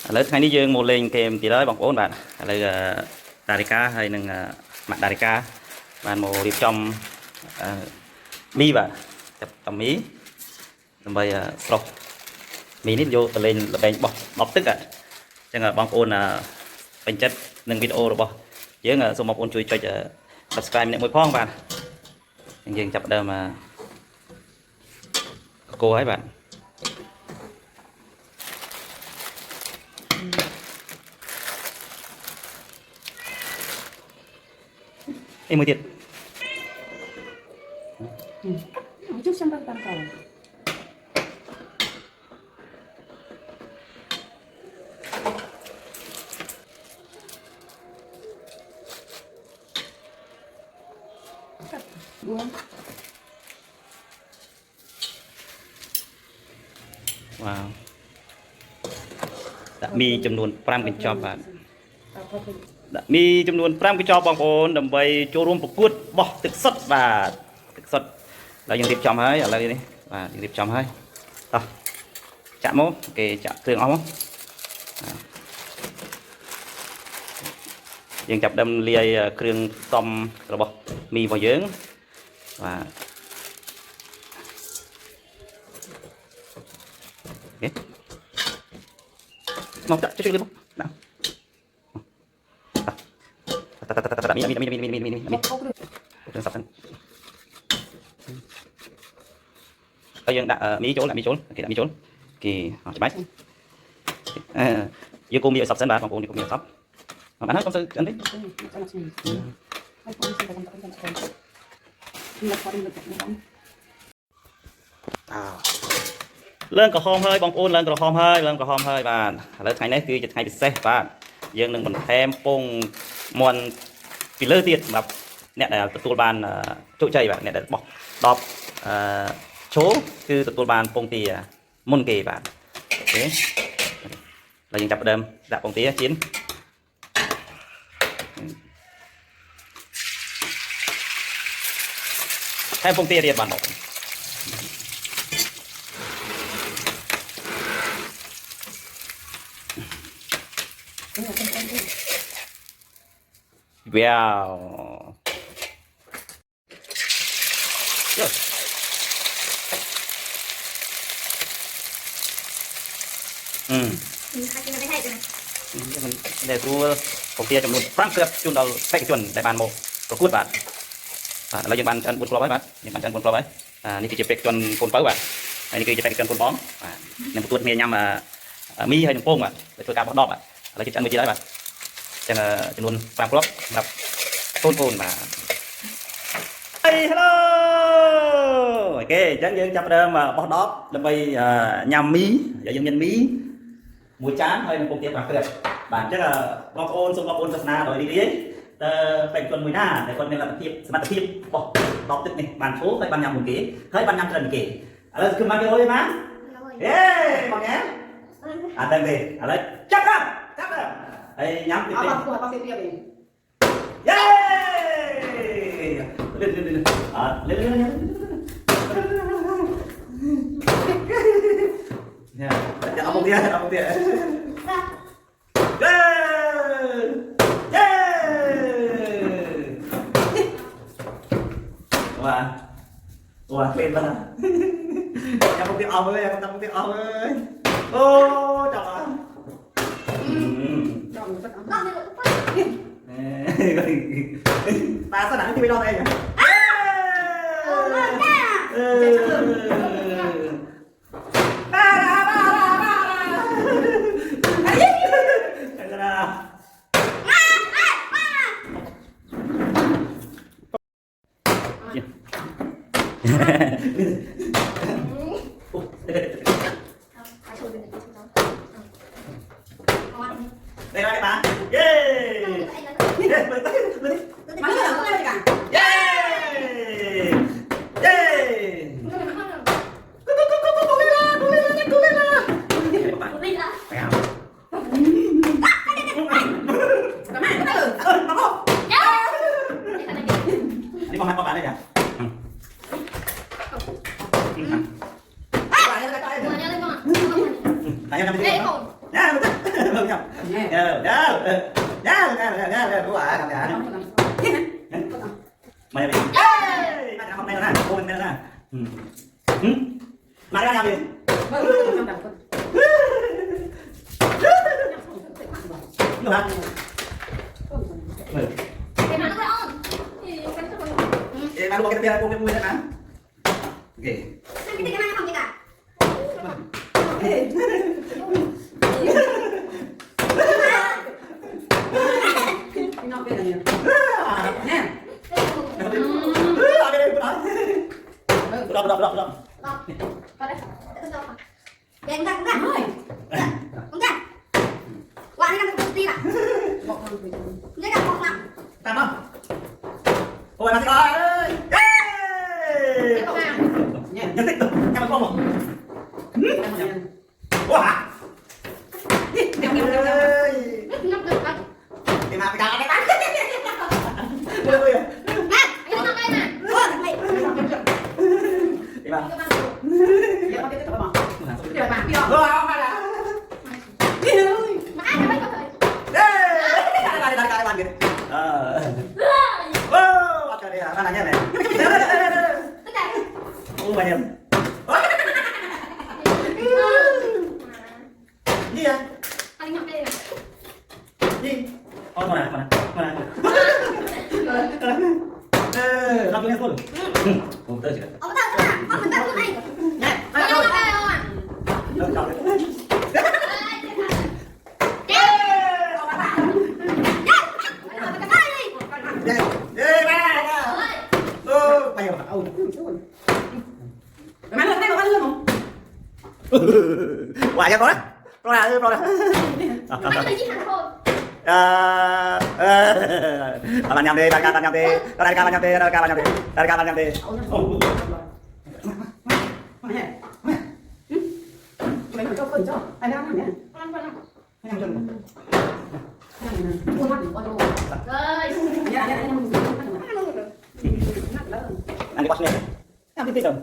Lấy ngày đi dương một lên kèm thì đấy bằng ổn bạn lấy Darica hay nâng mặt Darica bạn một điệp trong mi bạn chập tầm mí làm bây sọc mí nít vô lên là bánh bọc tức ạ chẳng là bằng ổn là bánh chất nâng video rồi bọc chứ là số một ổn chui cho subscribe những mối phong bạn dương chập đơm mà cô ấy bạn em mới tiệt chút xem tăng cầu wow đã miจำนวน5 កញ្ចប់បាទដាក់មីចំនួន5 កញ្ចប់បងប្អូនដើម្បីចូលរួមប្រកួតបោះទឹកសុទ្ធបាទទឹកសុទ្ធដល់យើងរៀបចំហើយឥឡូវនេះបាទយើងរៀបចំហើយតោះចាក់មកគេចាក់គ្រឿងអស់មកយើងចាប់ដើមលាយគ្រឿងផ្សំរបស់មីរបស់យើងបាទអូខេមកដាក់ជួយៗមកដាក់มีสับก็ยังđãมีchỗ lạiมีchỗ ok đãมีchỗ kỳ chỉ máy giờ côมีสับsắn bà còn cô thì côมีสับbạn nói con sư anh đấy เรื่องกระหอมเฮ้ยบางปูนเรื่องกระหอมเฮ้ยเรื่องกระหอมเฮ้ยบ้านแล้วไงนี่คือจะไงเป็นเซ่บ้านยังหนึ่งมันแทมปงมวนฟิลเลอร์ติดแบบเนี่ยตัวบานจุใจแบบเนี่ยบอกดอบโชว์คือตัวบานปงตีมุนกีบ้านโอเคเรายังจับเดิมดับปงตีชิ้นแทมปงตีเรียบบ้านบอกว้าวเยอะมันได้รู้ผมเทียจำนวนครั้งเกือบจนเราไปจนได้บานโมประกวดบาทเรายังบานจันบุญกลอไว้บาทยังบานจันบุญกลอไว้นี่คือจะเป็นจนคนเป้าบาทนี่คือจะเป็นจนคนบ้องในประตูเมียยำมีให้หนึ่งโป้งบาทเป็นตัวการบอดดอกบาทเราจะจันมือจีได้บาทจะจำนวน5 กลอบแบบต้นมาเฮ้ยฮัลโหลโอเคจังยังจับเดิมมาบอดดอกแล้วไปยำมีอย่ายังยันมีมวยจ้านให้มันคงเก็บปากเกลือบางจะบางคนส่งบางคนศาสนาโดยดีแต่เป็นคนมวยหน้าแต่คนเป็นระดับทีสมัติทีบอกดอกตึกนี่บางโชว์ให้บางยำหมุนเก๋ให้บางยำเกินเก๋อะไรคือมาเกี่ยวเลยมั้ยเฮ้ยบางแง่ดังดีอะไรจับกันจับกันไอ้ย้ำติดติดเย้เล่นเล่นเล่นเล่นเล่นเนี่ยจะเอาพวกเนี้ยเอาพวกเนี้ยเย้เย้ว่าเป็นป่ะนะจะพวกเนี้ยเอาเลยจะพวกเนี้ยเอาเลยโอ้จับอ่ะตาสนามที่ไปนอนเองอ่ะได้ไหมป้าเย้มาเลยเย้เย้นี่มองให้ป้าได้ยังไหนยังทำไม่ได้ nhá nhá đúng à mày mày mày không mày đâu nè cô mày đâu nè mày ra làm gì được hả mà lu pakai tepi aku punya kan oke Belum. Tama. Ôi mà ơi. Nhận tích em không không. Wah. Ơi. Thì mà cái cái bán. Ôi ôi. Thì mà. Mana nya nih? Banyak. Iya. Ini. Oh mana? Lagunya full. Oh, betul juga. Quả cho con đấy. Pro nào. Bạn nhầm đi, bạn nhầm đi. Mày phải cho phần cho. Ai đang làm nhỉ? Nanti pas nih. Nanti tidur.